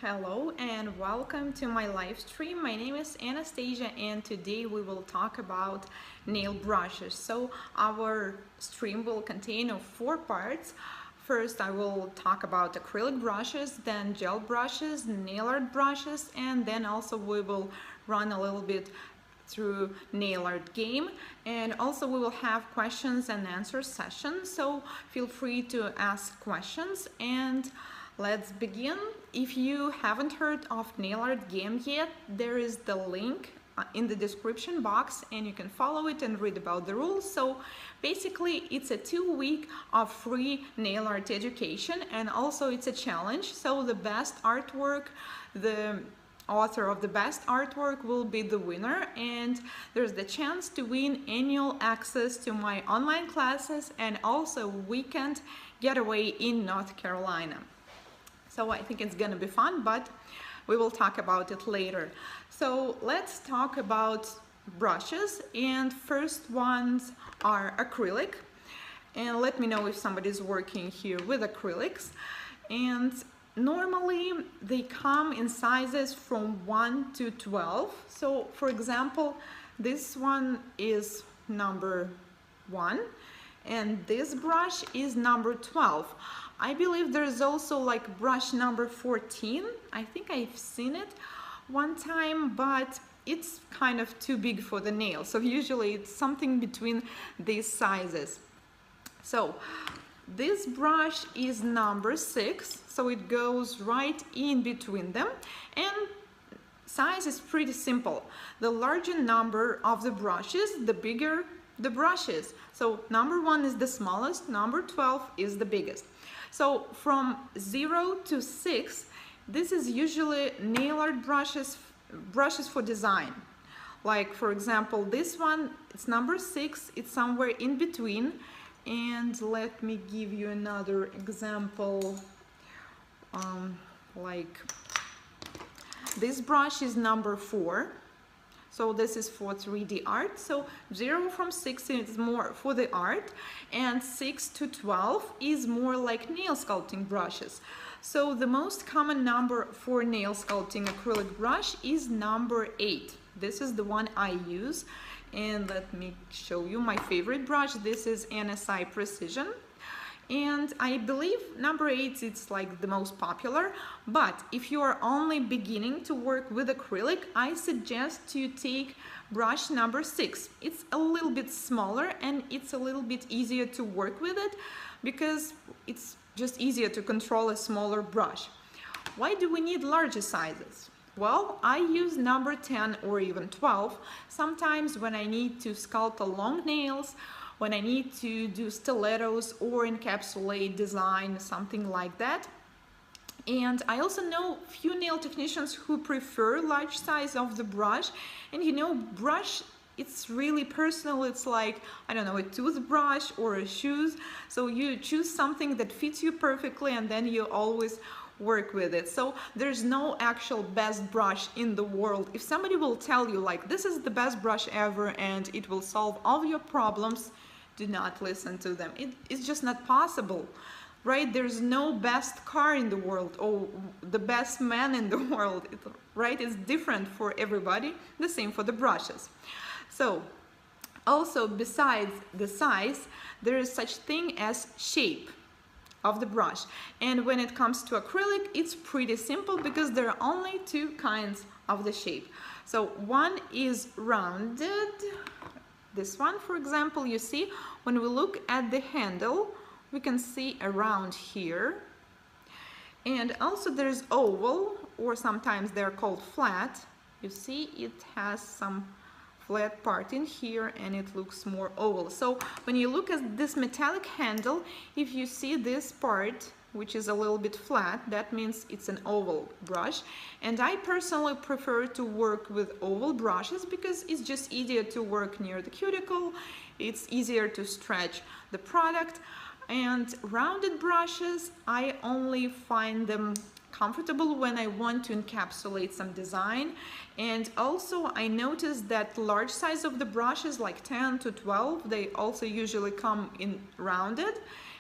Hello and welcome to my live stream. My name is Anastasia and today we will talk about nail brushes. So our stream will contain of 4 parts. First I will talk about acrylic brushes, then gel brushes, nail art brushes, and then also we will run a little bit through nail art game, and also we will have questions and answer session, so feel free to ask questions. And let's begin. If you haven't heard of nail art game yet, there is the link in the description box and you can follow it and read about the rules. So basically it's a 2 week of free nail art education, and also it's a challenge. So the best artwork, the author of the best artwork will be the winner, and there's the chance to win annual access to my online classes and also weekend getaway in North Carolina. So I think it's gonna be fun, but we will talk about it later. So let's talk about brushes, and first ones are acrylic. And let me know if somebody's working here with acrylics. And normally they come in sizes from 1 to 12. So for example, this one is number 1 and this brush is number 12. I believe there's also like brush number 14. I think I've seen it one time, but it's kind of too big for the nail. So usually it's something between these sizes. So this brush is number 6, so it goes right in between them, and size is pretty simple. The larger number of the brushes, the bigger the brush is. So number 1 is the smallest, number 12 is the biggest. So from 0 to 6, this is usually nail art brushes for design. Like for example, this one, it's number 6, it's somewhere in between. And let me give you another example. Like this brush is number 4. So this is for 3D art. So 0 from 6 is more for the art, and 6 to 12 is more like nail sculpting brushes. So the most common number for nail sculpting acrylic brush is number 8. This is the one I use. And let me show you my favorite brush. This is NSI Precision. And I believe number 8 is like the most popular, but if you are only beginning to work with acrylic, I suggest you take brush number 6. It's a little bit smaller and it's a little bit easier to work with it because it's just easier to control a smaller brush. Why do we need larger sizes? Well, I use number 10 or even 12 sometimes when I need to sculpt long nails, when I need to do stilettos or encapsulate design, something like that. And I also know few nail technicians who prefer large size of the brush. And you know, brush, it's really personal. It's like, I don't know, a toothbrush or a shoes. So you choose something that fits you perfectly and then you always work with it. So there's no actual best brush in the world. If somebody will tell you like this is the best brush ever and it will solve all your problems, do not listen to them. It's just not possible, right? There's no best car in the world or the best man in the world, right? It's different for everybody. The same for the brushes. So also, besides the size, there is such thing as shape of the brush. And when it comes to acrylic, it's pretty simple because there are only 2 kinds of the shape. So one is rounded. This one, for example, you see, when we look at the handle, we can see a round here. And also there's oval, or sometimes they're called flat. You see, it has some flat part in here and it looks more oval. So when you look at this metallic handle, if you see this part which is a little bit flat, that means it's an oval brush. And I personally prefer to work with oval brushes because it's just easier to work near the cuticle, it's easier to stretch the product. And rounded brushes, I only find them comfortable when I want to encapsulate some design. And also I noticed that large size of the brushes like 10 to 12, they also usually come in rounded,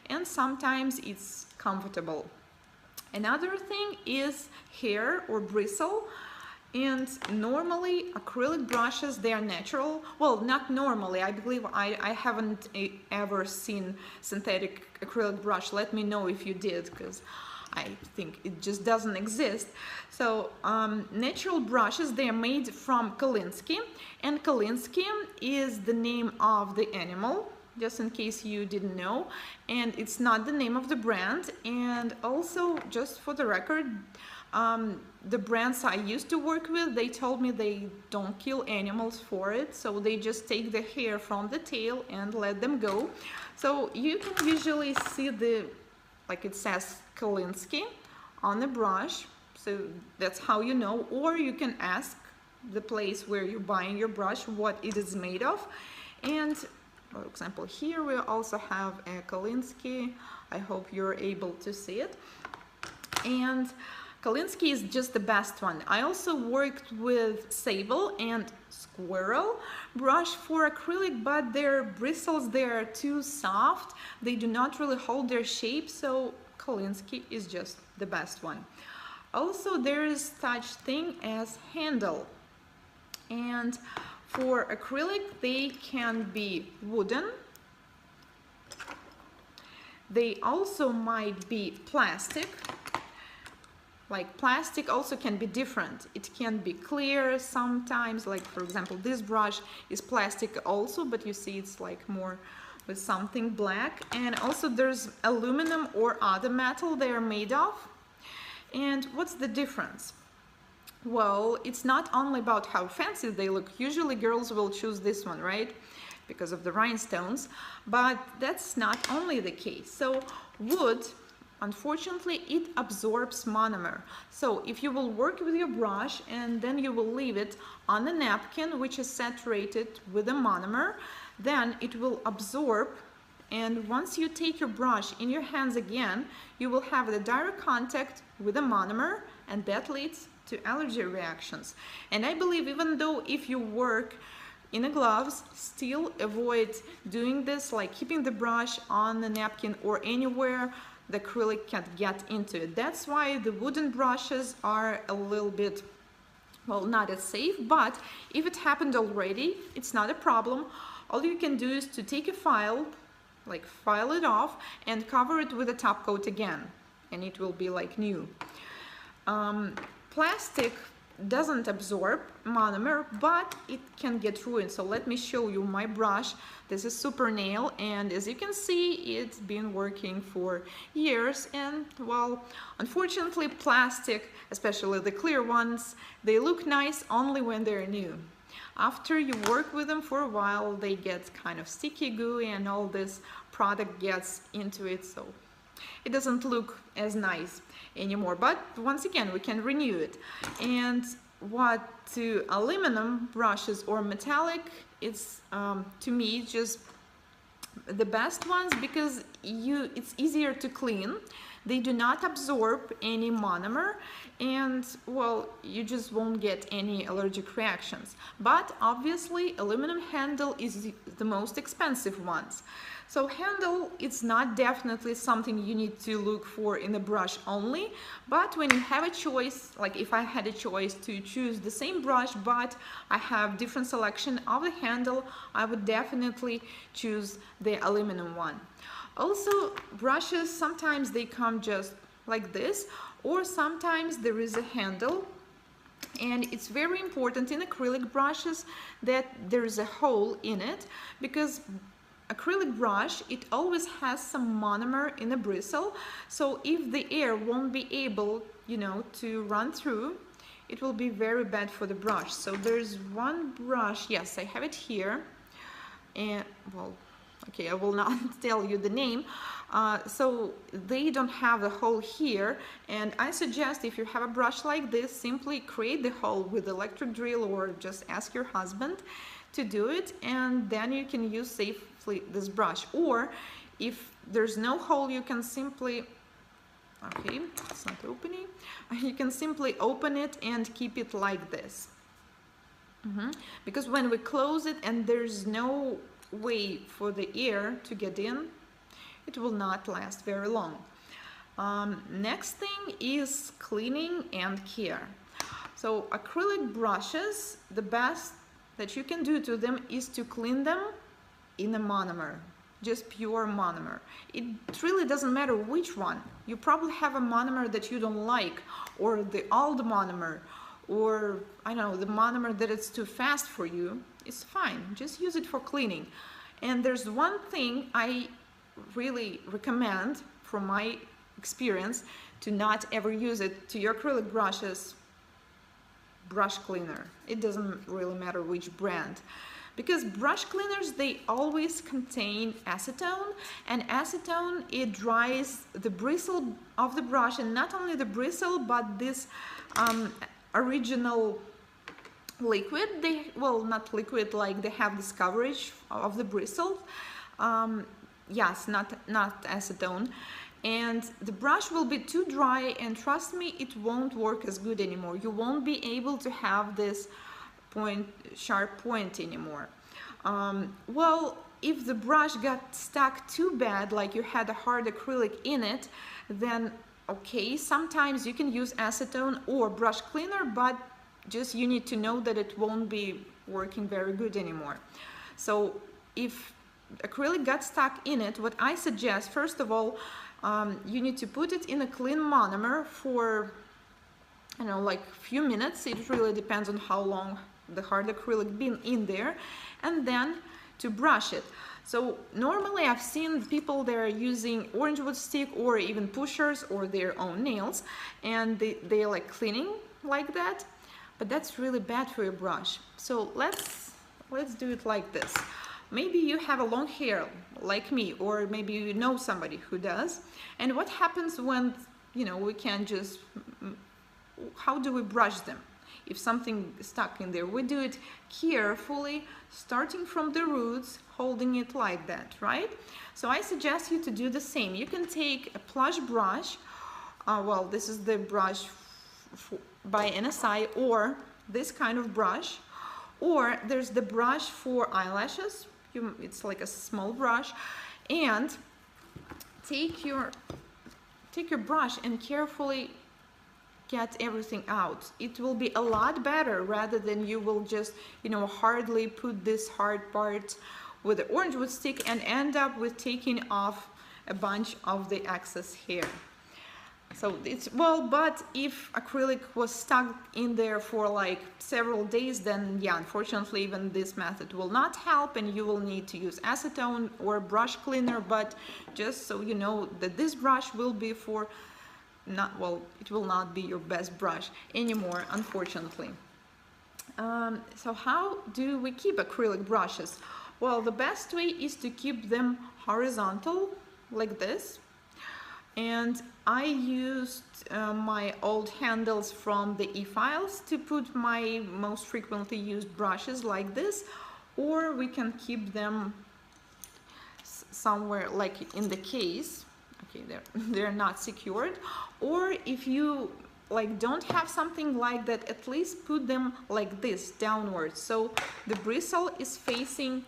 and sometimes it's comfortable. Another thing is hair or bristle. And normally acrylic brushes, they are natural. Well, not normally. I believe I haven't ever seen synthetic acrylic brush. Let me know if you did, because I think it just doesn't exist. So natural brushes, they are made from Kolinsky, and Kolinsky is the name of the animal, just in case you didn't know, and it's not the name of the brand. And also, just for the record, the brands I used to work with, they told me they don't kill animals for it, so they just take the hair from the tail and let them go. So you can usually see the, like it says Kolinsky on the brush, so that's how you know. Or you can ask the place where you're buying your brush what it is made of. And for example, here we also have a Kolinsky. I hope you're able to see it. And Kolinsky is just the best one. I also worked with sable and squirrel brush for acrylic, but their bristles, they're too soft. They do not really hold their shape, so Kolinsky is just the best one. Also, there is such thing as handle. And for acrylic, they can be wooden. They also might be plastic. Like plastic also can be different. It can be clear sometimes, like for example, this brush is plastic also, but you see it's like more with something black. And also there's aluminum or other metal they are made of. And what's the difference? Well, it's not only about how fancy they look. Usually girls will choose this one, right? Because of the rhinestones, but that's not only the case. So wood, unfortunately, it absorbs monomer. So if you will work with your brush and then you will leave it on a napkin which is saturated with a monomer, then it will absorb, and once you take your brush in your hands again, you will have the direct contact with the monomer, and that leads to allergy reactions. And I believe even though if you work in the gloves, still avoid doing this, like keeping the brush on the napkin or anywhere the acrylic can't get into it. That's why the wooden brushes are a little bit, well, not as safe, but if it happened already, it's not a problem. All you can do is to take a file, like file it off and cover it with a top coat again, and it will be like new. Plastic doesn't absorb monomer, but it can get ruined. So let me show you my brush. This is Super Nail, and as you can see, it's been working for years. And well, unfortunately, plastic, especially the clear ones, they look nice only when they're new. After you work with them for a while, they get kind of sticky, gooey, and all this product gets into it, so it doesn't look as nice anymore. But once again, we can renew it. And what to aluminum brushes or metallic, it's to me just the best ones because it's easier to clean. They do not absorb any monomer, and well, you just won't get any allergic reactions. But obviously aluminum handle is the most expensive ones. So handle, it's not definitely something you need to look for in the brush only, but when you have a choice, like if I had a choice to choose the same brush but I have different selection of the handle, I would definitely choose the aluminum one. Also, brushes, sometimes they come just like this, or sometimes there is a handle. And it's very important in acrylic brushes that there is a hole in it, because acrylic brush, it always has some monomer in the bristle, so if the air won't be able, you know, to run through, it will be very bad for the brush. So there's one brush, yes, I have it here, and well, okay, I will not tell you the name. So they don't have the hole here, and I suggest if you have a brush like this, simply create the hole with electric drill or just ask your husband to do it, and then you can use safely this brush. Or if there's no hole, you can simply, okay, it's not opening, you can simply open it and keep it like this. Because when we close it and there's no way for the air to get in, it will not last very long. Next thing is cleaning and care. So acrylic brushes, the best that you can do to them is to clean them in a monomer, just pure monomer. It really doesn't matter which one. You probably have a monomer that you don't like, or the old monomer, or I don't know, the monomer that it's too fast for you. It's fine, just use it for cleaning. And there's one thing I really recommend from my experience, to not ever use it to your acrylic brushes: brush cleaner. It doesn't really matter which brand, because brush cleaners, they always contain acetone, and acetone, it dries the bristle of the brush, and not only the bristle but this original liquid. They, well, not liquid, like they have this coverage of the bristle. Yes, not acetone. And the brush will be too dry, and trust me, it won't work as good anymore. You won't be able to have this sharp point anymore. Well, if the brush got stuck too bad, like you had a hard acrylic in it, then okay, sometimes you can use acetone or brush cleaner, but just you need to know that it won't be working very good anymore. So if acrylic got stuck in it, what I suggest, first of all, you need to put it in a clean monomer for, you know, like a few minutes. It really depends on how long the hard acrylic been in there, and then to brush it. So normally I've seen people that are using orange wood stick or even pushers or their own nails, and they're like cleaning like that, but that's really bad for your brush. So let's do it like this. Maybe you have a long hair like me, or maybe you know somebody who does. And what happens when, you know, we can just, how do we brush them? If something is stuck in there, we do it carefully, starting from the roots, holding it like that, right? So I suggest you to do the same. You can take a plush brush, well, this is the brush by NSI, or this kind of brush, or there's the brush for eyelashes. It's like a small brush, and take your brush and carefully get everything out. It will be a lot better rather than you will just, you know, hardly put this hard part with the orange wood stick and end up with taking off a bunch of the excess hair. So it's, well, but if acrylic was stuck in there for like several days, then yeah, unfortunately even this method will not help, and you will need to use acetone or brush cleaner. But just so you know that this brush will be for not, well, it will not be your best brush anymore, unfortunately. So how do we keep acrylic brushes? Well, the best way is to keep them horizontal like this. And I used my old handles from the e-files to put my most frequently used brushes like this, or we can keep them somewhere like in the case. Okay, they're not secured. Or if you like don't have something like that, at least put them like this, downwards, so the bristle is facing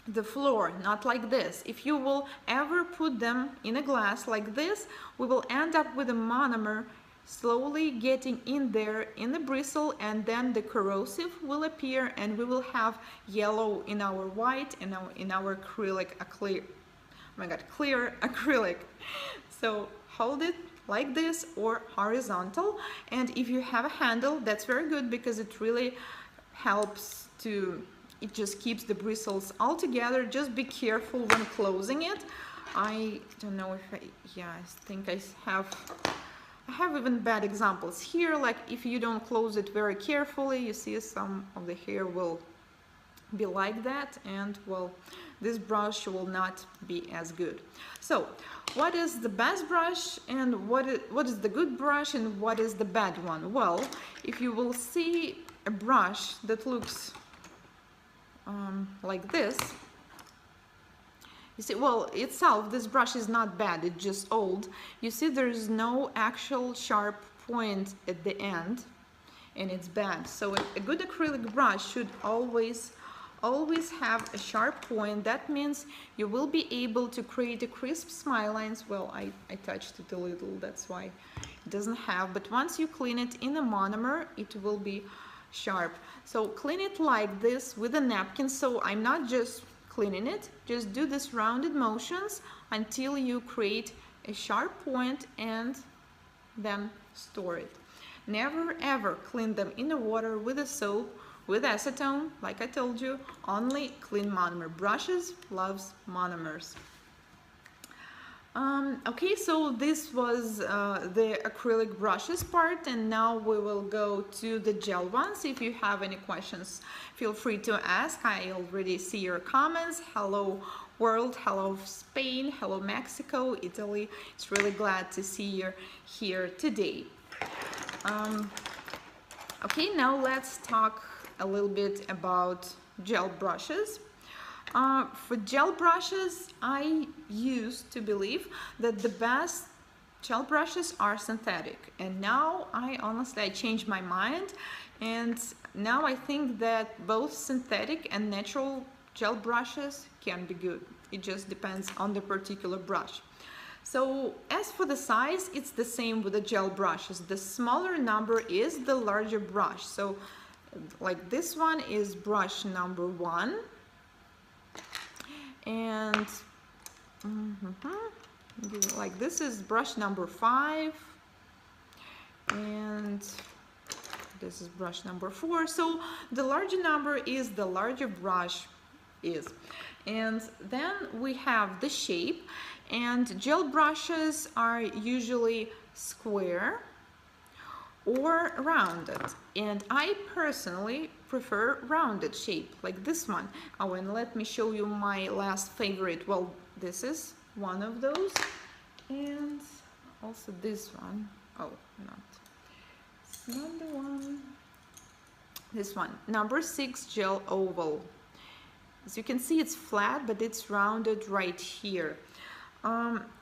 the floor, not like this. If you will ever put them in a glass like this, we will end up with a monomer slowly getting in there in the bristle, and then the corrosive will appear, and we will have yellow in our white and in our acrylic, oh my god, clear acrylic. So hold it like this or horizontal, and if you have a handle, that's very good, because it really helps to, it just keeps the bristles all together. Just be careful when closing it. I don't know if yeah, I think I have even bad examples here, like if you don't close it very carefully, you see some of the hair will be like that, and well, this brush will not be as good. So what is the best brush, and what is the good brush, and what is the bad one? Well, if you will see a brush that looks like this, you see, well, itself, this brush is not bad, it's just old. You see there's no actual sharp point at the end, and it's bad. So a good acrylic brush should always always have a sharp point. That means you will be able to create a crisp smile lines. Well, I touched it a little, that's why it doesn't have, but once you clean it in a monomer, it will be sharp. So clean it like this with a napkin. So I'm not just cleaning it, just do this rounded motions until you create a sharp point and then store it. Never ever clean them in the water with a soap, with acetone, like I told you, only clean monomer. Brushes loves monomers. Okay, so this was the acrylic brushes part, and now we will go to the gel ones. If you have any questions, feel free to ask. I already see your comments. Hello world, hello Spain, hello Mexico, Italy. It's really glad to see you here today. Okay, now let's talk a little bit about gel brushes. For gel brushes, I used to believe that the best gel brushes are synthetic, and now I changed my mind, and now I think that both synthetic and natural gel brushes can be good. It just depends on the particular brush. So as for the size, it's the same with the gel brushes. The smaller number is the larger brush. So like this one is brush number 1, and like this is brush number 5, and this is brush number 4. So the larger number is the larger brush is. And then we have the shape, and gel brushes are usually square or rounded, and I personally prefer rounded shape like this one. Oh, and let me show you my last favorite. Well, this is one of those, and also this one. Oh, it's not the one. This one, number 6 gel oval. As you can see, it's flat, but it's rounded right here.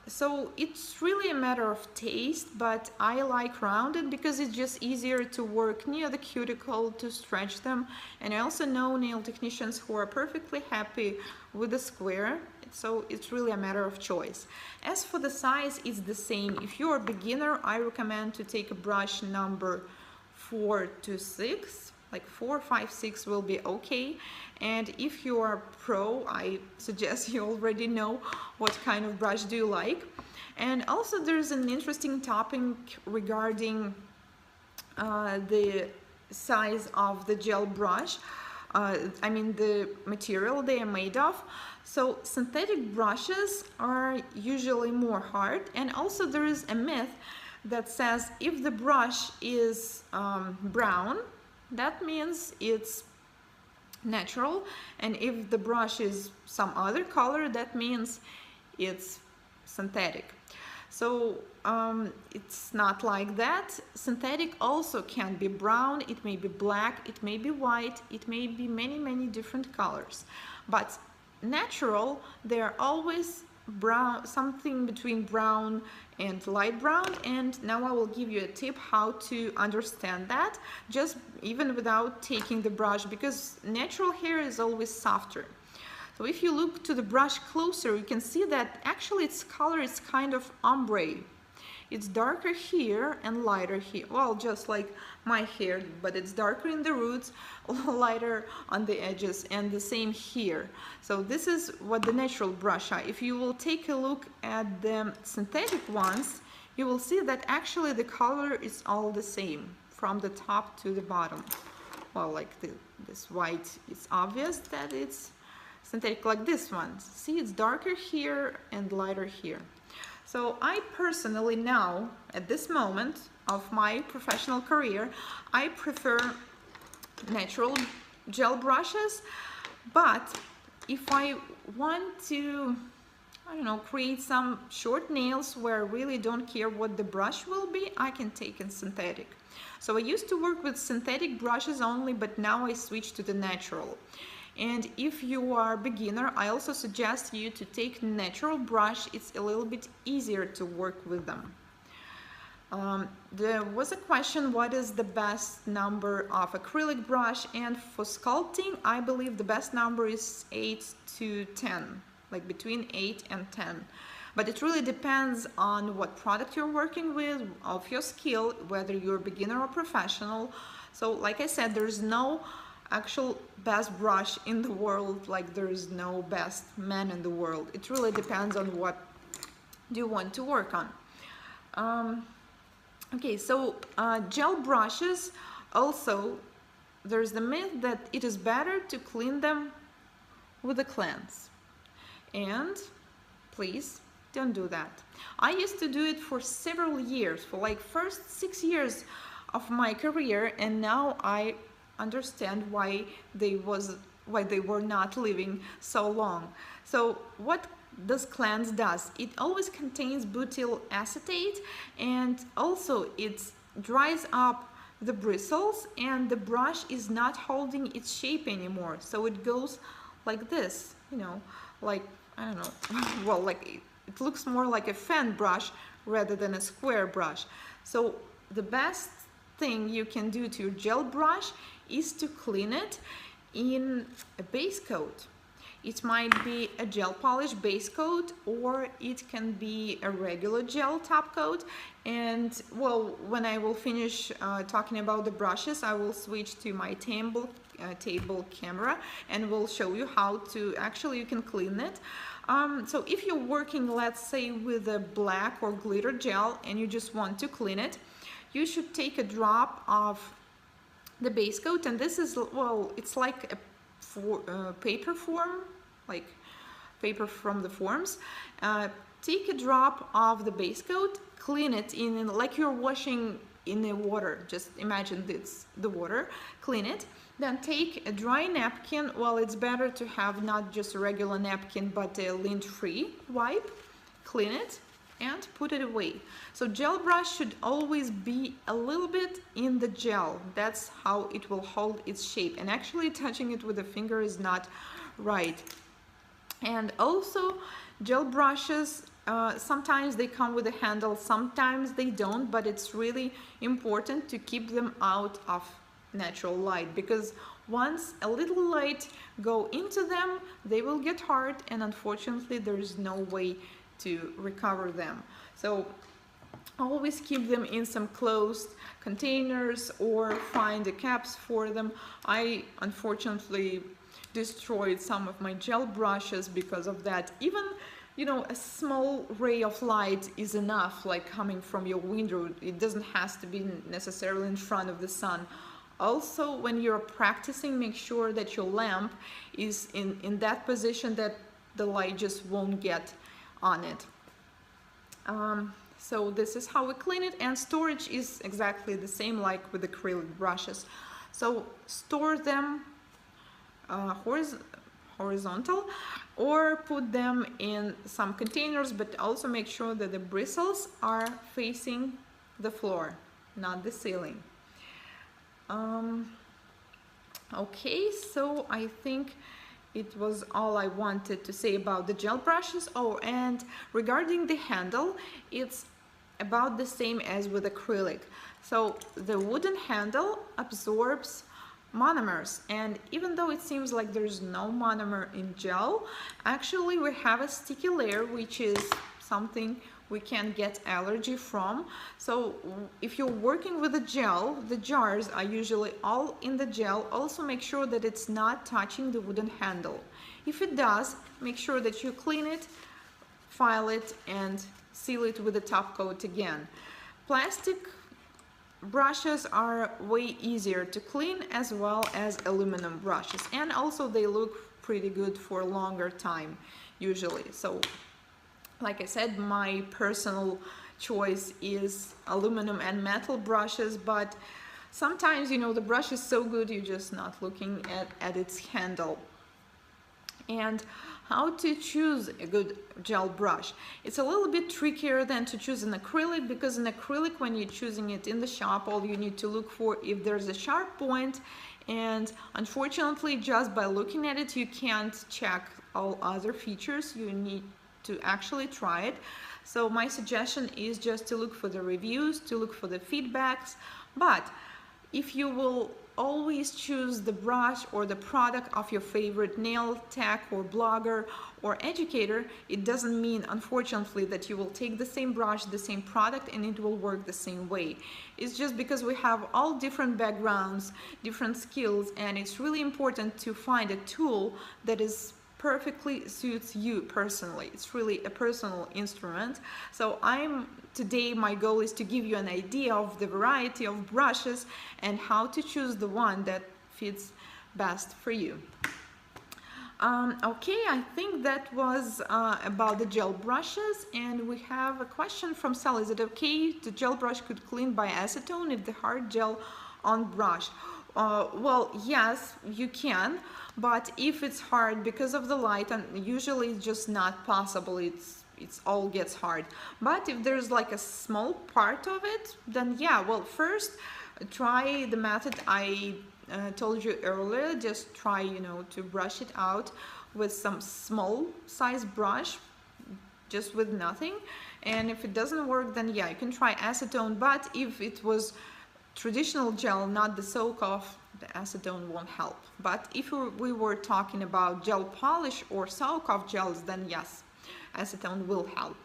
So it's really a matter of taste, but I like rounded because it's just easier to work near the cuticle to stretch them. And I also know nail technicians who are perfectly happy with the square, so it's really a matter of choice. As for the size, it's the same. If you're a beginner, I recommend to take a brush number 4 to 6. Like 4, 5, 6 will be okay. And if you are pro, I suggest you already know what kind of brush do you like. And also there's an interesting topic regarding the size of the gel brush. I mean the material they are made of. So synthetic brushes are usually more hard, and also there is a myth that says if the brush is brown, that means it's natural, and if the brush is some other color, that means it's synthetic. So it's not like that. Synthetic also can be brown, it may be black, it may be white, it may be many different colors. But natural, they're always brown, something between brown and light brown. And now I will give you a tip how to understand that, just even without taking the brush, because natural hair is always softer. So if you look to the brush closer, you can see that actually its color is kind of ombre. It's darker here and lighter here. Well, just like my hair, but it's darker in the roots, lighter on the edges, and the same here. So this is what the natural brush are. If you will take a look at the synthetic ones, you will see that actually the color is all the same from the top to the bottom. Well, like this white, it's obvious that it's synthetic, like this one. See, it's darker here and lighter here. So I personally now, at this moment of my professional career, I prefer natural gel brushes. But if I want to, I don't know, create some short nails where I really don't care what the brush will be, I can take in synthetic. So I used to work with synthetic brushes only, but now I switched to the natural. And if you are a beginner, I also suggest you to take natural brush. It's a little bit easier to work with them. There was a question, what is the best number of acrylic brush? And for sculpting, I believe the best number is 8 to 10, like between 8 and 10. But it really depends on what product you're working with, of your skill, whether you're a beginner or professional. So like I said, there's no actual best brush in the world, like there's no best man in the world. It really depends on what you want to work on. Okay, so gel brushes, also there's the myth that it is better to clean them with a cleanse, and please don't do that. I used to do it for several years, for like first 6 years of my career, and now I understand why they were not living so long. So what this cleanse does, it always contains butyl acetate, and also it dries up the bristles, and the brush is not holding its shape anymore, so it goes like this, you know, like, I don't know, well, like it looks more like a fan brush rather than a square brush. So the best thing you can do to your gel brush is to clean it in a base coat. It might be a gel polish base coat, or it can be a regular gel top coat. And well, when I will finish talking about the brushes, I will switch to my table camera and will show you how to actually you can clean it. So if you're working, let's say, with a black or glitter gel and you just want to clean it, you should take a drop of the base coat, and this is, well, it's like a paper form, like paper from the forms. Take a drop of the base coat, clean it in like you're washing in the water. Just imagine this, the water, clean it. Then take a dry napkin. Well, it's better to have not just a regular napkin, but a lint-free wipe. Clean it and put it away. So gel brush should always be a little bit in the gel. That's how it will hold its shape. And actually touching it with a finger is not right. And also gel brushes, sometimes they come with a handle, sometimes they don't, but it's really important to keep them out of natural light, because once a little light go into them, they will get hard, and unfortunately there is no way to recover them. So always keep them in some closed containers or find the caps for them. I unfortunately destroyed some of my gel brushes because of that. Even, you know, a small ray of light is enough, like coming from your window. It doesn't have to be necessarily in front of the sun. Also, when you're practicing, make sure that your lamp is in that position that the light just won't get on it. So this is how we clean it, and storage is exactly the same like with acrylic brushes. So store them horizontal, or put them in some containers, but also make sure that the bristles are facing the floor, not the ceiling. Okay, so I think it was all I wanted to say about the gel brushes. Oh, and regarding the handle, it's about the same as with acrylic. So the wooden handle absorbs monomers, and even though it seems like there's no monomer in gel, actually we have a sticky layer, which is something we can get allergy from. So if you're working with a gel, the jars are usually all in the gel. Also make sure that it's not touching the wooden handle. If it does, make sure that you clean it, file it, and seal it with a top coat again. Plastic brushes are way easier to clean, as well as aluminum brushes, and also they look pretty good for a longer time usually. So like I said, my personal choice is aluminum and metal brushes, but sometimes, you know, the brush is so good you're just not looking at its handle. And how to choose a good gel brush. It's a little bit trickier than to choose an acrylic, because in acrylic, when you're choosing it in the shop, all you need to look for if there's a sharp point, and unfortunately just by looking at it you can't check all other features. You need to actually try it. So my suggestion is just to look for the reviews, to look for the feedbacks. But if you will always choose the brush or the product of your favorite nail tech or blogger or educator, it doesn't mean, unfortunately, that you will take the same brush, the same product, and it will work the same way. It's just because we have all different backgrounds, different skills, and it's really important to find a tool that is perfectly suits you personally. It's really a personal instrument. So today my goal is to give you an idea of the variety of brushes and how to choose the one that fits best for you. Okay, I think that was about the gel brushes, and we have a question from Sally. Is it okay the gel brush could clean by acetone if the hard gel on brush? Well, yes, you can, but if it's hard because of the light, and usually it's just not possible, it's all gets hard. But if there's like a small part of it, then yeah, well, first try the method I told you earlier. Just try, to brush it out with some small size brush, just with nothing. And if it doesn't work, then yeah, you can try acetone. But if it was traditional gel, not the soak-off, the acetone won't help. But if we were talking about gel polish or soak-off gels, then yes, acetone will help.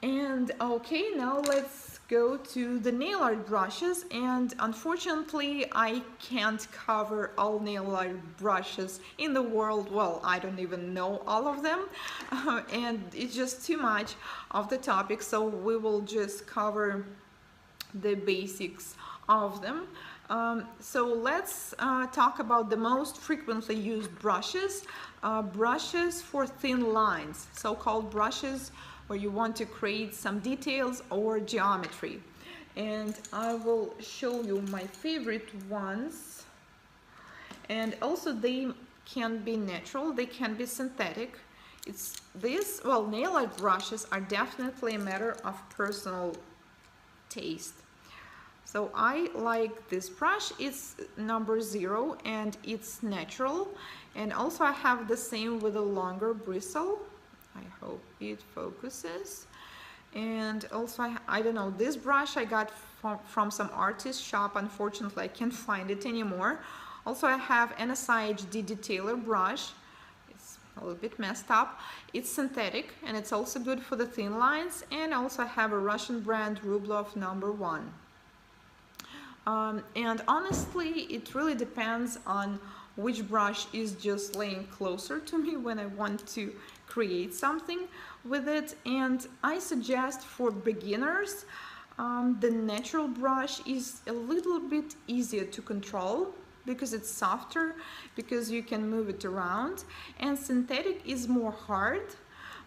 And okay, now let's go to the nail art brushes. And unfortunately, I can't cover all nail art brushes in the world. Well, I don't even know all of them, and it's just too much of the topic, so we will just cover the basics of them. So let's talk about the most frequently used brushes. Brushes for thin lines, so-called brushes where you want to create some details or geometry. And I will show you my favorite ones. And also they can be natural, they can be synthetic. Nail art brushes are definitely a matter of personal taste. So I like this brush. It's number 0 and it's natural. And also I have the same with a longer bristle. I hope it focuses. And also I don't know, this brush I got from some artist shop. Unfortunately I can't find it anymore. Also I have NSI HD detailer brush. It's a little bit messed up. It's synthetic and it's also good for the thin lines. And also I have a Russian brand Rublev number 1. And honestly, it really depends on which brush is just laying closer to me when I want to create something with it. And I suggest for beginners, the natural brush is a little bit easier to control because it's softer, because you can move it around, and synthetic is more hard.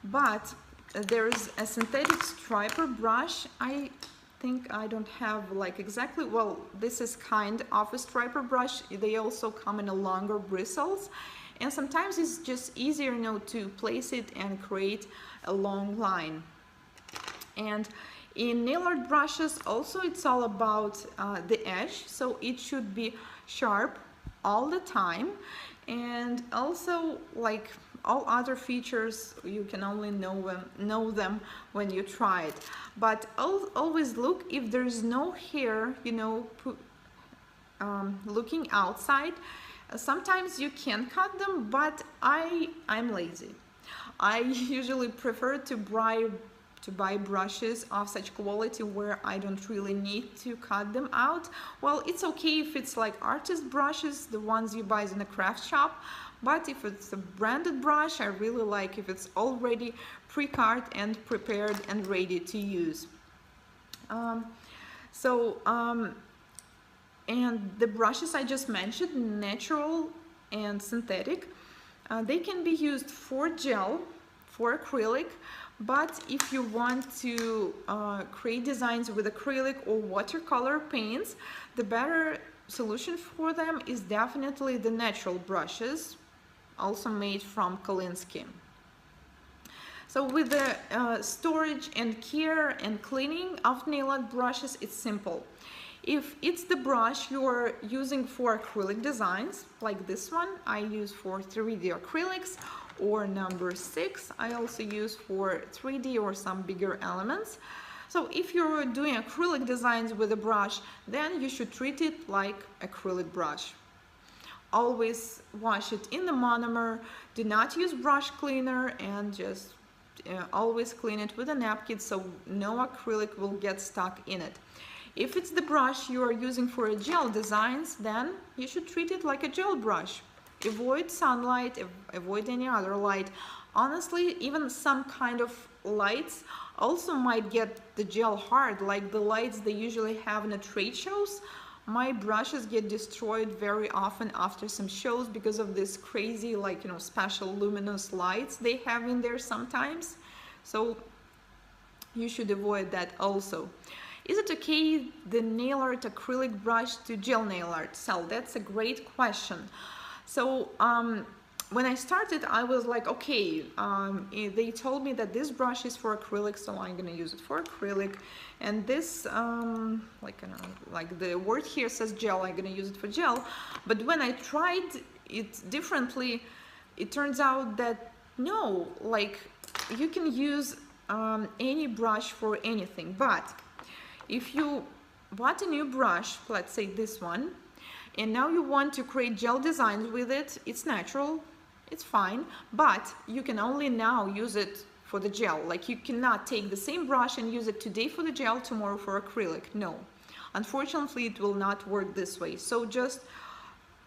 But there is a synthetic striper brush. I think I don't have like exactly, well, this is kind of a striper brush. They also come in a longer bristles, and sometimes it's just easier, to place it and create a long line. And in nail art brushes also it's all about the edge, so it should be sharp all the time. And also, like all other features, you can only know them when you try it. But always look if there's no hair, looking outside. Sometimes you can cut them, but I'm lazy. I usually prefer to buy brushes of such quality where I don't really need to cut them out. Well, it's okay if it's like artist brushes, the ones you buy in a craft shop, but if it's a branded brush, I really like if it's already pre-cut and prepared and ready to use. And the brushes I just mentioned, natural and synthetic, they can be used for gel, for acrylic. But if you want to create designs with acrylic or watercolor paints, the better solution for them is definitely the natural brushes, also made from Kolinsky. So with the storage and care and cleaning of nail art brushes, it's simple. If it's the brush you're using for acrylic designs, like this one I use for 3D acrylics, or number 6 I also use for 3D or some bigger elements. So if you're doing acrylic designs with a brush, then you should treat it like acrylic brush. Always wash it in the monomer, do not use brush cleaner, and just always clean it with a napkin so no acrylic will get stuck in it. If it's the brush you are using for a gel designs, then you should treat it like a gel brush. Avoid sunlight, avoid any other light. Honestly, even some kind of lights also might get the gel hard, like the lights they usually have in the trade shows. My brushes get destroyed very often after some shows because of this crazy, like, you know, special luminous lights they have in there sometimes. So you should avoid that also. Is it okay the nail art acrylic brush to gel nail art? So that's a great question. So when I started, I was like, okay, they told me that this brush is for acrylic, so I'm gonna use it for acrylic. And this, like the word here says gel, I'm gonna use it for gel. But when I tried it differently, it turns out that no, like you can use any brush for anything. But if you bought a new brush, let's say this one, and now you want to create gel designs with it, it's natural, it's fine, but you can only now use it for the gel. Like you cannot take the same brush and use it today for the gel, tomorrow for acrylic. No, unfortunately it will not work this way. So just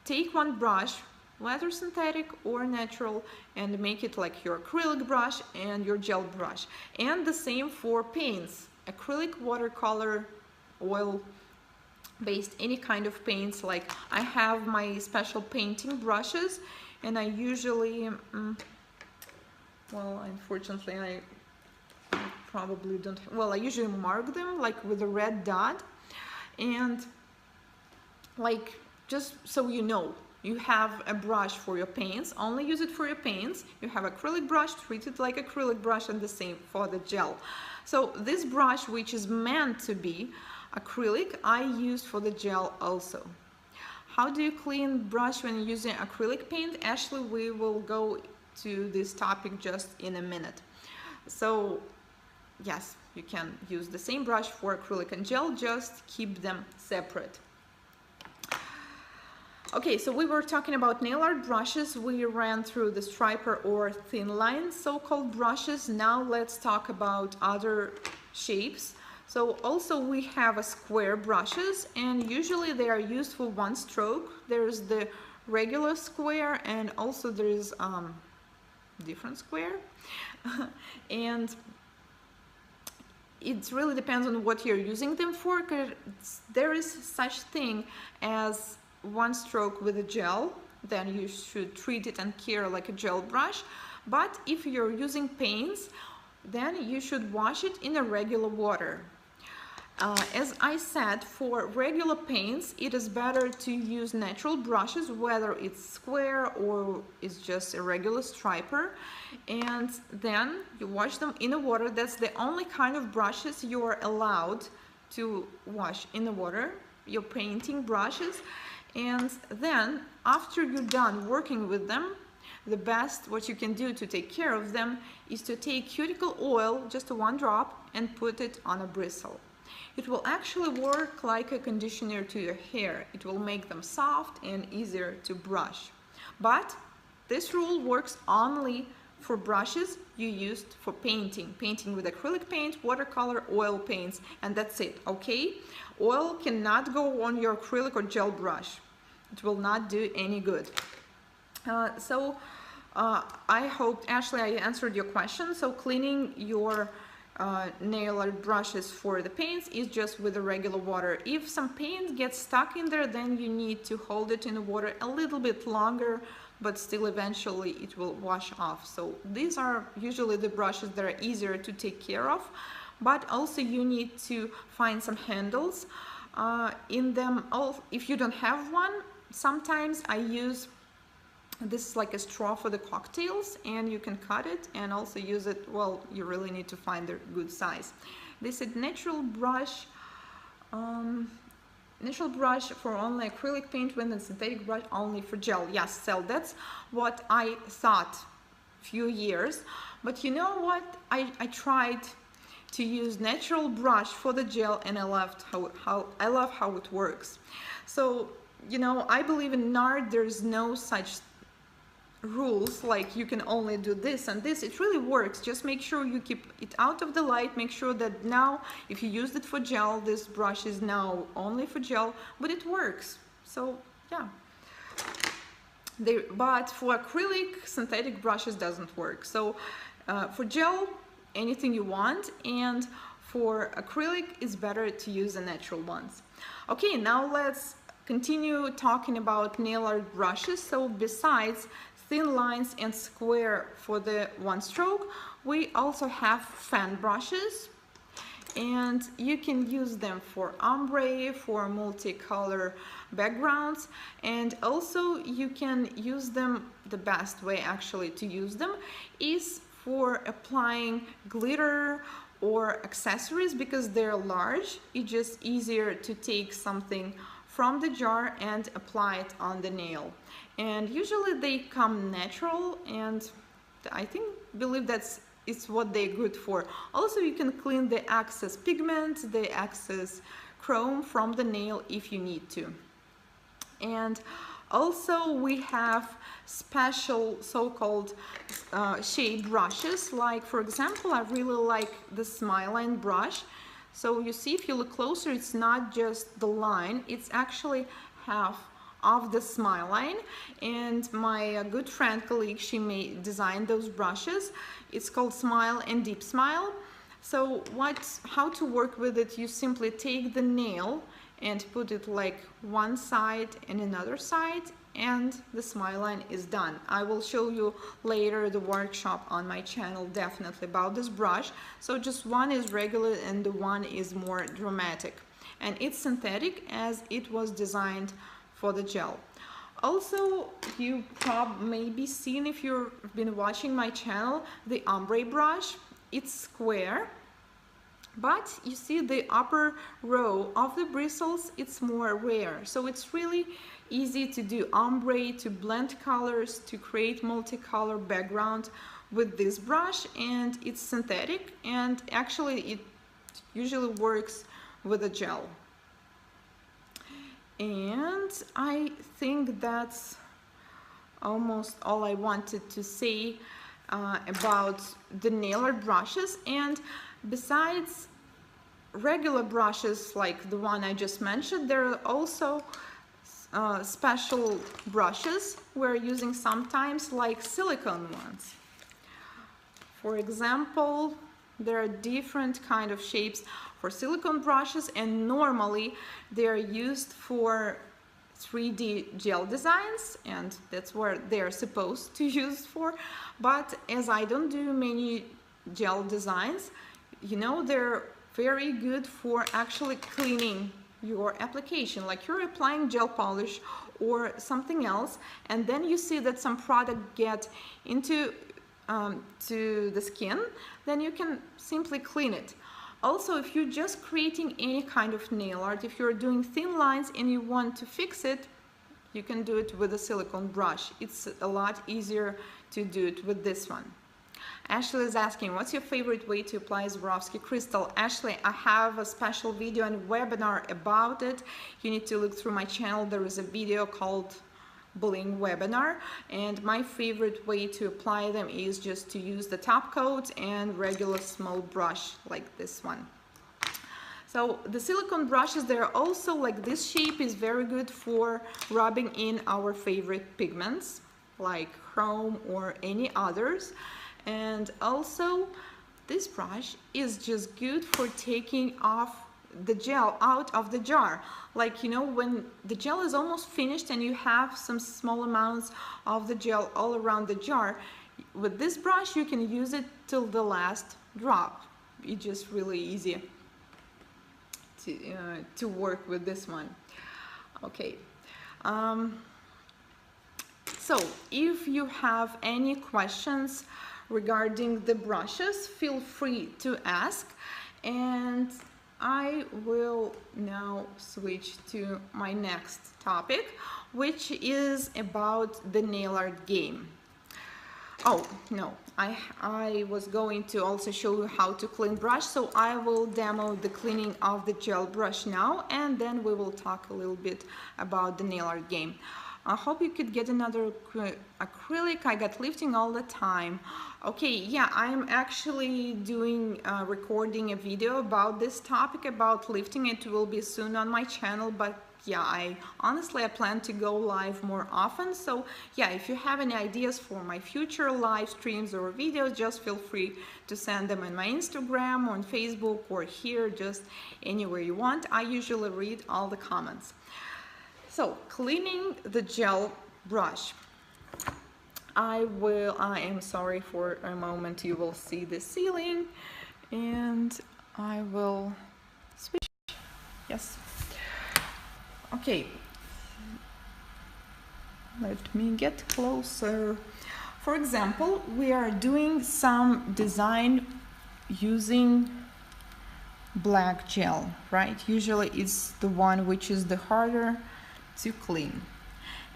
take one brush, whether synthetic or natural, and make it like your acrylic brush and your gel brush. And the same for paints, acrylic, watercolor, oil based, any kind of paints. Like I have my special painting brushes, and I usually well, unfortunately I probably don't, well, I usually mark them like with a red dot, and like just so you know, you have a brush for your paints, only use it for your paints. You have acrylic brush, treat it like acrylic brush, and the same for the gel. So this brush, which is meant to be acrylic, I use for the gel also. How do you clean brush when using acrylic paint? Actually, we will go to this topic just in a minute. So yes, you can use the same brush for acrylic and gel, just keep them separate. Okay, so we were talking about nail art brushes. We ran through the striper or thin line so-called brushes. Now let's talk about other shapes. So also we have a square brushes, and usually they are used for one stroke. There's the regular square, and also there is different square. And it really depends on what you're using them for, because there is such thing as one stroke with a gel, then you should treat it and care like a gel brush. But if you're using paints, then you should wash it in a regular water. As I said, for regular paints, it is better to use natural brushes, whether it's square or it's just a regular striper, and then you wash them in the water. That's the only kind of brushes you are allowed to wash in the water, your painting brushes. And then after you're done working with them, the best what you can do to take care of them is to take cuticle oil, just one drop, and put it on a bristle. It will actually work like a conditioner to your hair. It will make them soft and easier to brush. But this rule works only for brushes you used for painting with acrylic paint, watercolor, oil paints, and that's it, okay? Oil cannot go on your acrylic or gel brush. It will not do any good. I hope, Ashley, I answered your question. So cleaning your nail art brushes for the paints is just with the regular water. If some paint gets stuck in there, then you need to hold it in the water a little bit longer, but still eventually it will wash off. So these are usually the brushes that are easier to take care of, but also you need to find some handles in them. If you don't have one, sometimes I use this is like a straw for the cocktails, and you can cut it and also use it. Well, you really need to find a good size. They said natural brush for only acrylic paint, when the synthetic brush only for gel. Yes, so that's what I thought few years, but you know what, I tried to use natural brush for the gel, and I love how it works. So you know, I believe in art there's no such rules like you can only do this and this. It really works. Just make sure you keep it out of the light. Make sure that now if you used it for gel, this brush is now only for gel, but it works. So yeah, but for acrylic, synthetic brushes doesn't work. So for gel, anything you want, and for acrylic it's better to use the natural ones. Okay, now let's continue talking about nail art brushes. So besides thin lines and square for the one stroke, we also have fan brushes, and you can use them for ombre, for multicolor backgrounds, and also you can use them, the best way actually to use them is for applying glitter or accessories, because they're large. It's just easier to take something from the jar and apply it on the nail, and usually they come natural, and I believe it's what they're good for. Also, you can clean the excess pigment, the excess chrome from the nail if you need to. And also we have special so-called shape brushes, like for example I really like the Smile Line brush. So you see, if you look closer, it's not just the line, it's actually half of the smile line. And my good friend, colleague, she designed those brushes. It's called Smile and Deep Smile. So how to work with it, you simply take the nail and put it like one side and another side, and the smile line is done. I will show you later the workshop on my channel definitely about this brush. So just one is regular and the one is more dramatic, and it's synthetic as it was designed for the gel. Also, you maybe seen, if you've been watching my channel, the ombre brush. It's square, but you see the upper row of the bristles, it's more rare. So it's really easy to do ombre, to blend colors, to create multicolor background with this brush, and it's synthetic, and actually it usually works with a gel. And I think that's almost all I wanted to say about the nail art brushes. And besides regular brushes like the one I just mentioned, there are also special brushes we're using sometimes, like silicone ones. For example, there are different kind of shapes for silicone brushes, and normally they are used for 3D gel designs, and that's what they're supposed to use for. But as I don't do many gel designs, you know, they're very good for actually cleaning your application, like you're applying gel polish or something else, and then you see that some product get into to the skin, then you can simply clean it. Also, if you're just creating any kind of nail art, if you're doing thin lines and you want to fix it, you can do it with a silicone brush. It's a lot easier to do it with this one. Ashley is asking, what's your favorite way to apply Swarovski crystal? Ashley, I have a special video and webinar about it. You need to look through my channel. There is a video called Bling Webinar, and my favorite way to apply them is just to use the top coat and regular small brush like this one. So the silicone brushes, they're also like this shape is very good for rubbing in our favorite pigments like chrome or any others. And also this brush is just good for taking off the gel out of the jar. Like, you know, when the gel is almost finished and you have some small amounts of the gel all around the jar, with this brush you can use it till the last drop. It's just really easy to work with this one. Okay, so if you have any questions regarding the brushes, feel free to ask, and I will now switch to my next topic, which is about the nail art game. Oh, no, I was going to also show you how to clean brush, so I will demo the cleaning of the gel brush now, and then we will talk a little bit about the nail art game. I hope you could get another acrylic. I got lifting all the time. Okay, yeah, I'm actually doing recording a video about this topic, about lifting. It will be soon on my channel, but yeah, I plan to go live more often. So yeah, if you have any ideas for my future live streams or videos, just feel free to send them on my Instagram, on Facebook, or here, just anywhere you want. I usually read all the comments. So cleaning the gel brush. I am sorry, for a moment you will see the ceiling, and I will switch. Yes. Okay, let me get closer. For example, we are doing some design using black gel, right? Usually it's the one which is the harder to clean.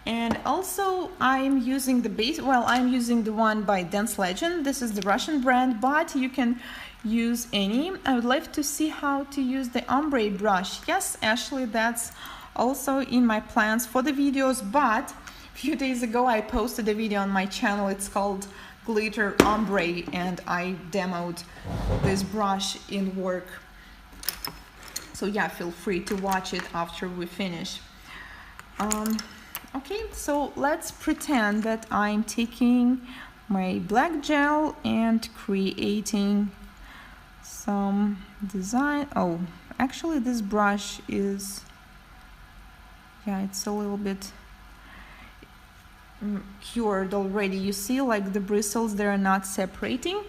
And also I'm using the base, well, I'm using the one by Dance Legend. This is the Russian brand, but you can use any. I would like to see how to use the ombre brush. Yes, actually that's also in my plans for the videos, but a few days ago I posted a video on my channel. It's called Glitter Ombre, and I demoed this brush in work. So yeah, feel free to watch it after we finish. Okay, so let's pretend that I'm taking my black gel and creating some design. Oh, actually this brush is, yeah, it's a little bit cured already. You see, like the bristles, they're not separating.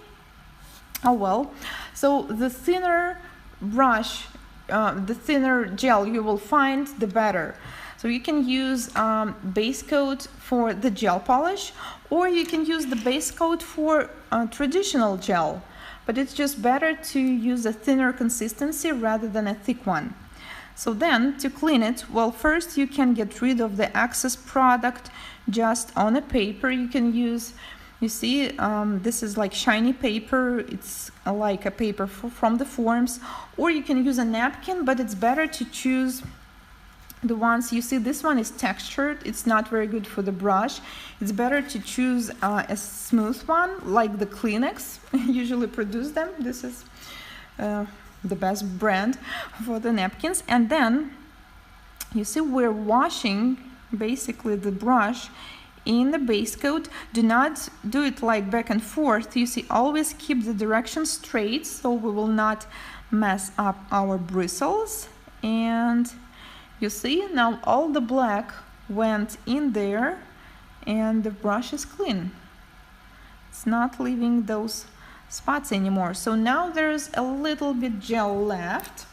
Oh well. So the thinner brush, the thinner gel you will find, the better. So you can use base coat for the gel polish, or you can use the base coat for traditional gel, but it's just better to use a thinner consistency rather than a thick one. So then to clean it, well, first you can get rid of the excess product just on a paper. You can use, you see, this is like shiny paper. It's like a paper from the forms, or you can use a napkin, but it's better to choose the ones, you see, this one is textured. It's not very good for the brush. It's better to choose a smooth one, like the Kleenex usually produce them. This is the best brand for the napkins. And then you see, we're washing basically the brush in the base coat. Do not do it like back and forth. You see, always keep the direction straight, so we will not mess up our bristles. And you see, now all the black went in there and the brush is clean. It's not leaving those spots anymore. So now there's a little bit gel left,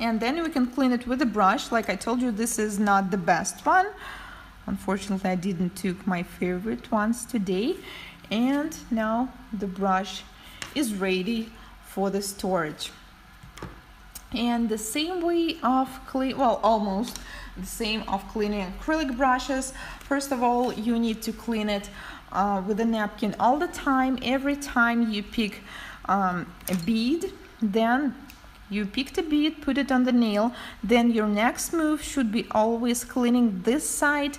and then we can clean it with a brush. Like I told you, this is not the best one. Unfortunately, I didn't take my favorite ones today. And now the brush is ready for the storage. And the same way of clean, well, almost the same of cleaning acrylic brushes. First of all, you need to clean it with a napkin all the time. Every time you pick a bead, then you picked a bead, put it on the nail, then your next move should be always cleaning this side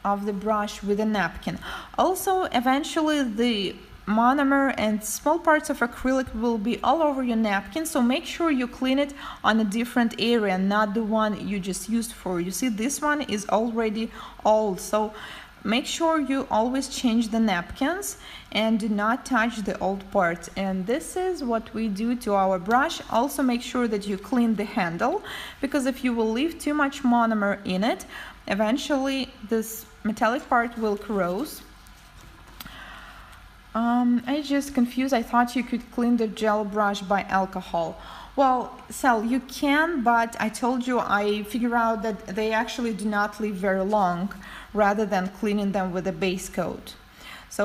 of the brush with a napkin. Also, eventually the monomer and small parts of acrylic will be all over your napkin, so make sure you clean it on a different area, not the one you just used for. You see, this one is already old, so make sure you always change the napkins and do not touch the old parts. And this is what we do to our brush. Also make sure that you clean the handle, because if you will leave too much monomer in it, eventually this metallic part will corrode. I just confused. I thought you could clean the gel brush by alcohol. Well, Sal, you can, but I told you, I figure out that they actually do not live very long rather than cleaning them with a base coat. So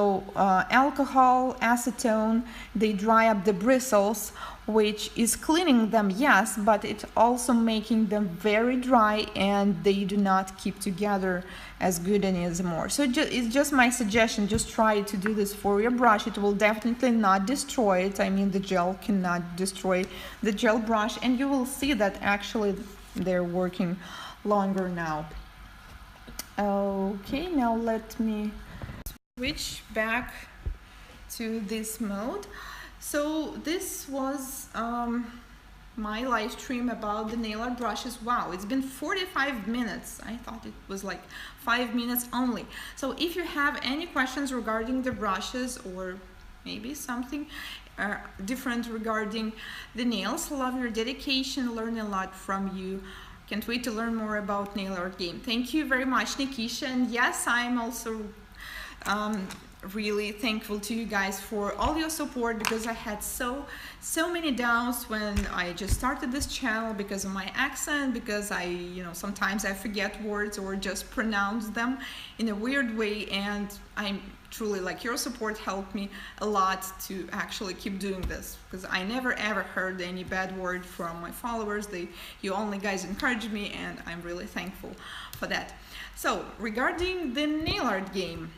alcohol, acetone, they dry up the bristles, which is cleaning them, yes, but it's also making them very dry, and they do not keep together as good anymore. So it's just my suggestion, just try to do this for your brush. It will definitely not destroy it. I mean, the gel cannot destroy the gel brush, and you will see that actually they're working longer now. Okay, now let me switch back to this mode. So this was my live stream about the nail art brushes. Wow, it's been 45 minutes. I thought it was like 5 minutes only. So if you have any questions regarding the brushes, or maybe something different regarding the nails, love your dedication, learn a lot from you. Can't wait to learn more about nail art game. Thank you very much, Nikisha. And yes, I'm also really thankful to you guys for all your support, because I had so many downs when I just started this channel because of my accent, because sometimes I forget words or just pronounce them in a weird way, and I'm truly, like, your support helped me a lot to actually keep doing this, because I never ever heard any bad word from my followers. You only guys encouraged me, and I'm really thankful for that. So regarding the nail art game,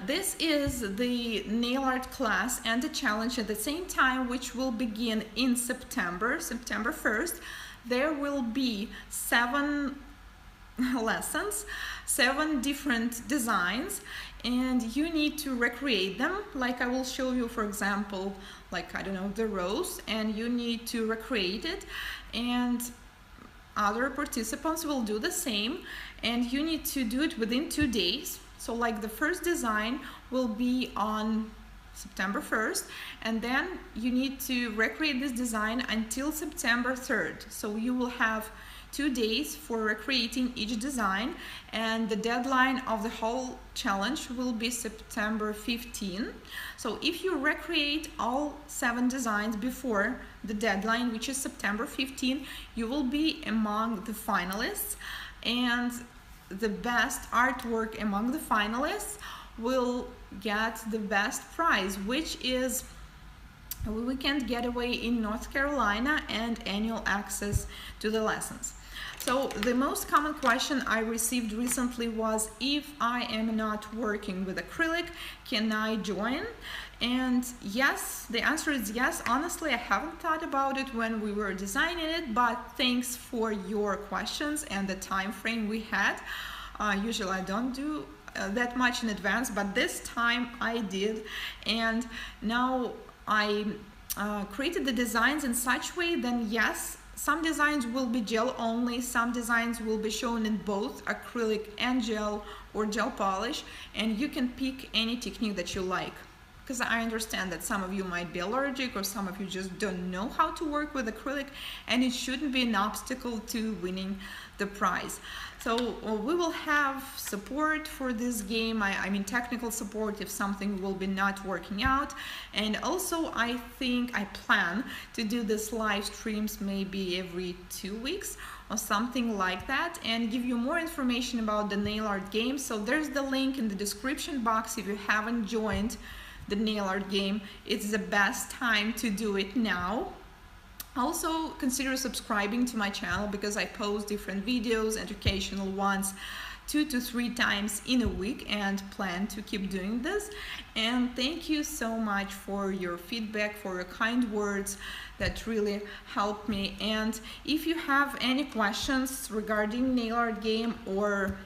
this is the nail art class and the challenge at the same time, which will begin in September 1st. There will be 7 lessons, 7 different designs, and you need to recreate them. Like I will show you, for example, like, I don't know, the rose, and you need to recreate it, and other participants will do the same, and you need to do it within 2 days. So like the first design will be on September 1st, and then you need to recreate this design until September 3rd. So you will have 2 days for recreating each design, and the deadline of the whole challenge will be September 15. So if you recreate all 7 designs before the deadline, which is September 15, you will be among the finalists, and the best artwork among the finalists will get the best prize, which is a weekend getaway in North Carolina and annual access to the lessons. So the most common question I received recently was, if I am not working with acrylic, can I join? And yes, the answer is yes. Honestly, I haven't thought about it when we were designing it, but thanks for your questions and the time frame we had. Usually I don't do that much in advance, but this time I did, and now I created the designs in such way, then yes, some designs will be gel only, some designs will be shown in both acrylic and gel, or gel polish, and you can pick any technique that you like, because I understand that some of you might be allergic, or some of you just don't know how to work with acrylic, and it shouldn't be an obstacle to winning the prize. So we will have support for this game, I mean technical support if something will be not working out, and also I plan to do this live streams maybe every 2 weeks or something like that, and give you more information about the nail art game. So there's the link in the description box. If you haven't joined the nail art game, it's the best time to do it now. Also consider subscribing to my channel, because I post different videos, educational ones, 2 to 3 times in a week, and plan to keep doing this. And thank you so much for your feedback, for your kind words, that really helped me. And if you have any questions regarding nail art game or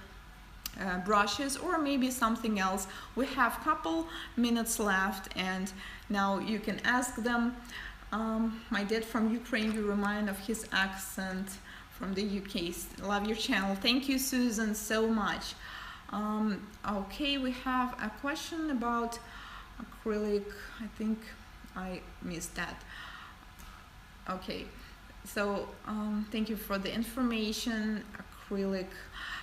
brushes, or maybe something else, we have a couple minutes left, and now you can ask them. My dad from Ukraine, you remind of his accent from the UK. Love your channel. Thank you, Susan, so much. Okay, we have a question about acrylic. I think I missed that. Okay, so thank you for the information. Acrylic.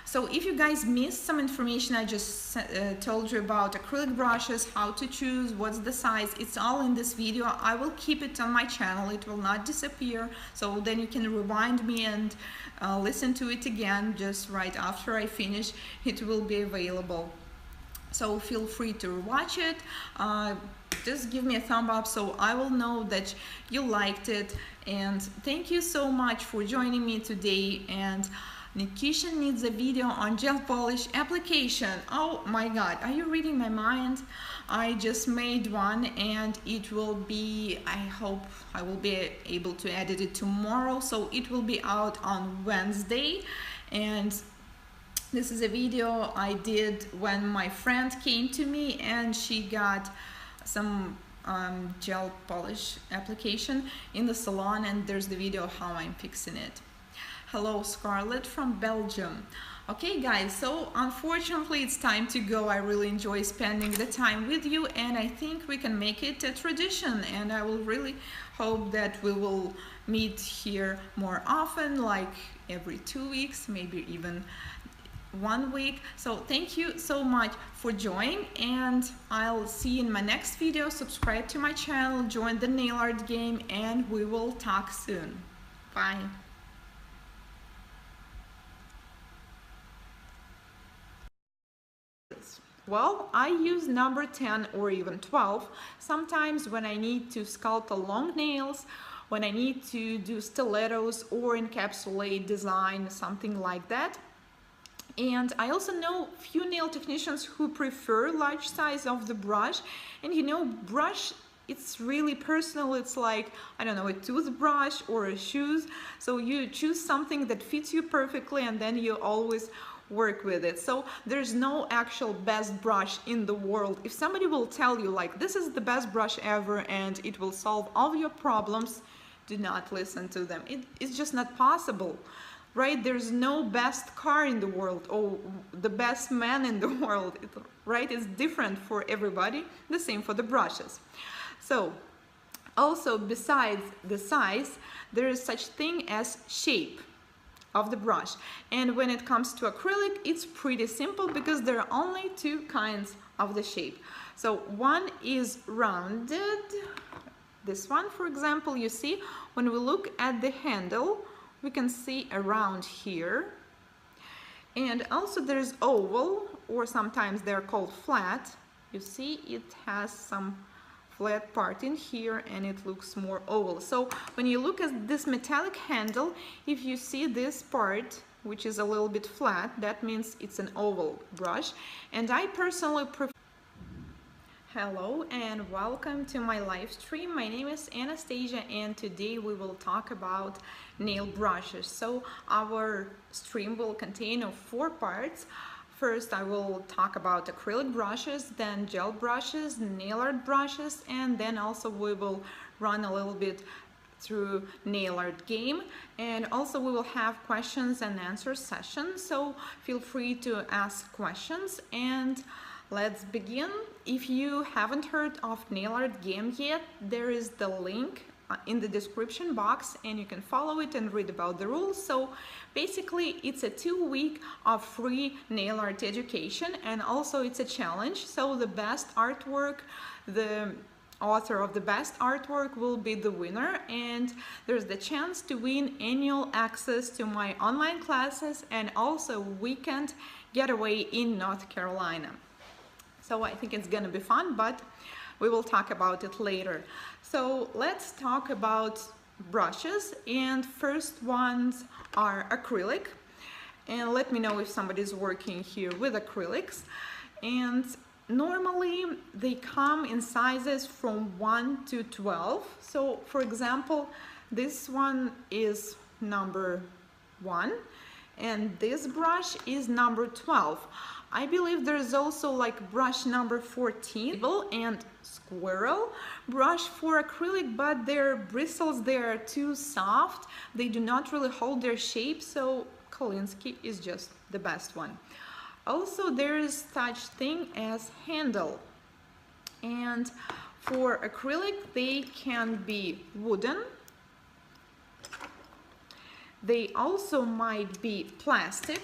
So if you guys missed some information, I just told you about acrylic brushes, how to choose, what's the size, it's all in this video. I will keep it on my channel, it will not disappear, so then you can rewind me and listen to it again just right after I finish. It will be available. so feel free to watch it. Just give me a thumb up so I will know that you liked it. And thank you so much for joining me today. And Nikisha needs a video on gel polish application. Oh my god, are you reading my mind? I just made one and it will be, I hope I will be able to edit it tomorrow, so it will be out on Wednesday. And this is a video I did when my friend came to me and she got some gel polish application in the salon, and there's the video of how I'm fixing it. Hello, Scarlett from Belgium. Okay guys, so unfortunately it's time to go. I really enjoy spending the time with you, and I think we can make it a tradition, and I will really hope that we will meet here more often, like every 2 weeks, maybe even 1 week. So thank you so much for joining, and I'll see you in my next video. Subscribe to my channel, join the nail art game, and we will talk soon. Bye. Well, I use number 10 or even 12 sometimes when I need to sculpt long nails, when I need to do stilettos or encapsulate design, something like that. And I also know few nail technicians who prefer large size of the brush, and you know, brush, it's really personal. It's like, I don't know, a toothbrush or a shoes, so you choose something that fits you perfectly and then you always work with it. So there's no actual best brush in the world. If somebody will tell you like this is the best brush ever and it will solve all your problems, do not listen to them. It's just not possible, right? There's no best car in the world or the best man in the world, right? It's different for everybody. The same for the brushes. So also, besides the size, there is such thing as shape of the brush. And when it comes to acrylic, it's pretty simple because there are only two kinds of the shape. So one is rounded. This one, for example, you see, when we look at the handle, we can see a round here. And also there's oval, or sometimes they're called flat. You see, it has some flat part in here and it looks more oval. So when you look at this metallic handle, if you see this part which is a little bit flat, that means it's an oval brush. And I personally prefer. Hello and welcome to my live stream. My name is Anastasia and today we will talk about nail brushes. So our stream will contain of 4 parts. First, I will talk about acrylic brushes, then gel brushes, nail art brushes, and then also we will run a little bit through nail art game. And also we will have questions and answer session, so feel free to ask questions. And let's begin. If you haven't heard of nail art game yet, there is the link in the description box and you can follow it and read about the rules. So basically it's a 2-week of free nail art education, and also it's a challenge. So the best artwork, the author of the best artwork will be the winner, and there's the chance to win annual access to my online classes and also weekend getaway in North Carolina. So I think it's gonna be fun, but we will talk about it later. So let's talk about brushes, and first ones are acrylic. And let me know if somebody's working here with acrylics. And normally they come in sizes from 1 to 12. So for example, this one is number 1 and this brush is number 12. I believe there is also like brush number 14 and squirrel brush for acrylic, but their bristles, they are too soft. They do not really hold their shape, so Kolinsky is just the best one. Also, there is such thing as handle. And for acrylic, they can be wooden. They also might be plastic.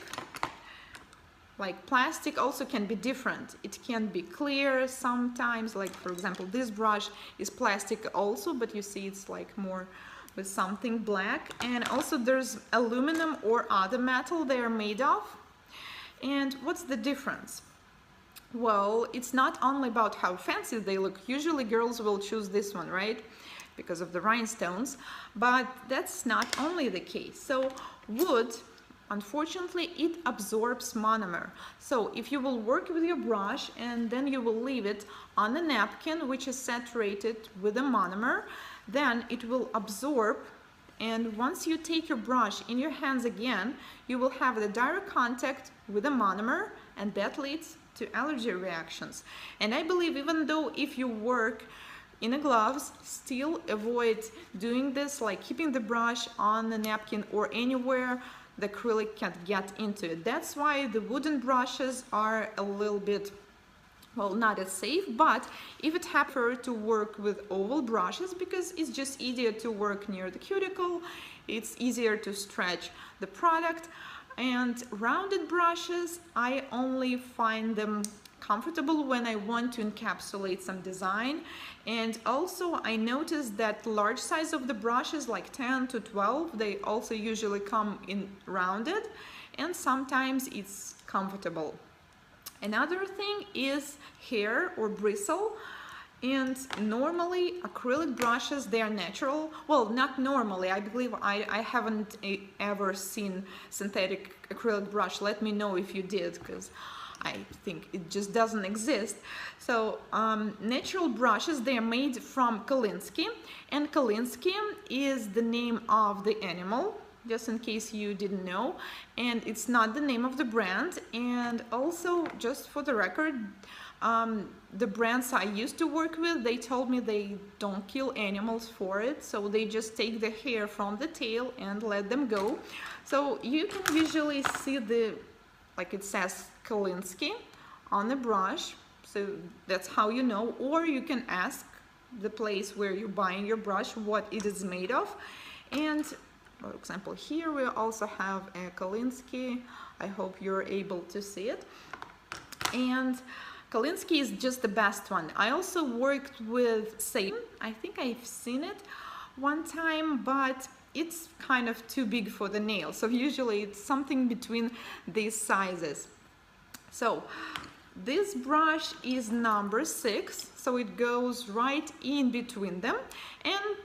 Like plastic also can be different. It can be clear sometimes, like for example, this brush is plastic also, but you see it's like more with something black. And also there's aluminum or other metal they are made of. And what's the difference? Well, it's not only about how fancy they look. Usually girls will choose this one, right? Because of the rhinestones, but that's not only the case. So wood, unfortunately, it absorbs monomer. So if you will work with your brush and then you will leave it on a napkin which is saturated with a monomer, then it will absorb, and once you take your brush in your hands again, you will have the direct contact with the monomer, and that leads to allergy reactions. And I believe even though if you work in the gloves, still avoid doing this, like keeping the brush on the napkin or anywhere the acrylic can't get into it. That's why the wooden brushes are a little bit, well, not as safe, but if it happens to work with oval brushes, because it's just easier to work near the cuticle, it's easier to stretch the product. And rounded brushes, I only find them comfortable when I want to encapsulate some design. And also I noticed that large size of the brushes, like 10 to 12, they also usually come in rounded, and sometimes it's comfortable. Another thing is hair or bristle. And normally acrylic brushes, they are natural. Well, not normally, I believe I haven't ever seen synthetic acrylic brush. Let me know if you did, because I think it just doesn't exist. So natural brushes, they are made from Kolinsky, and Kolinsky is the name of the animal, just in case you didn't know, and it's not the name of the brand. And also, just for the record, the brands I used to work with, they told me they don't kill animals for it, so they just take the hair from the tail and let them go. So you can usually see the, like it says Kolinsky on the brush, so that's how you know. Or you can ask the place where you're buying your brush what it is made of. And for example, here we also have a Kolinsky. I hope you're able to see it. And Kolinsky is just the best one. I also worked with Same. I think I've seen it one time, but it's kind of too big for the nail. So usually it's something between these sizes. So this brush is number 6, so it goes right in between them. And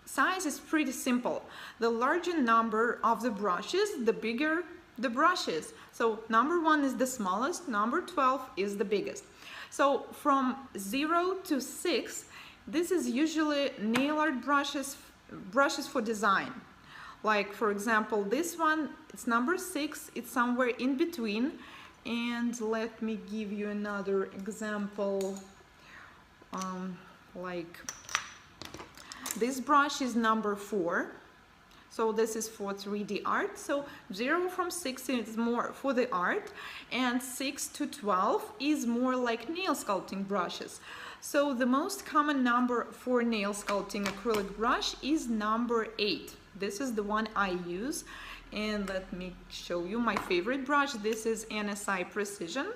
size is pretty simple. The larger number of the brushes, the bigger the brushes. So number 1 is the smallest, number 12 is the biggest. So from 0 to 6, this is usually nail art brushes for design. Like for example, this one, it's number 6, it's somewhere in between. And let me give you another example. Like this brush is number 4. So this is for 3D art. So 0 from 6 is more for the art, and 6 to 12 is more like nail sculpting brushes. So the most common number for nail sculpting acrylic brush is number 8. This is the one I use. And let me show you my favorite brush. This is NSI Precision.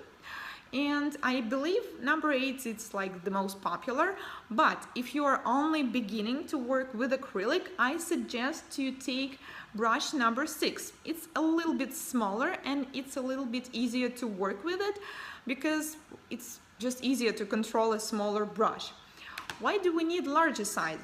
And I believe number 8 is like the most popular, but if you are only beginning to work with acrylic, I suggest you take brush number 6. It's a little bit smaller and it's a little bit easier to work with it because it's just easier to control a smaller brush. Why do we need larger size?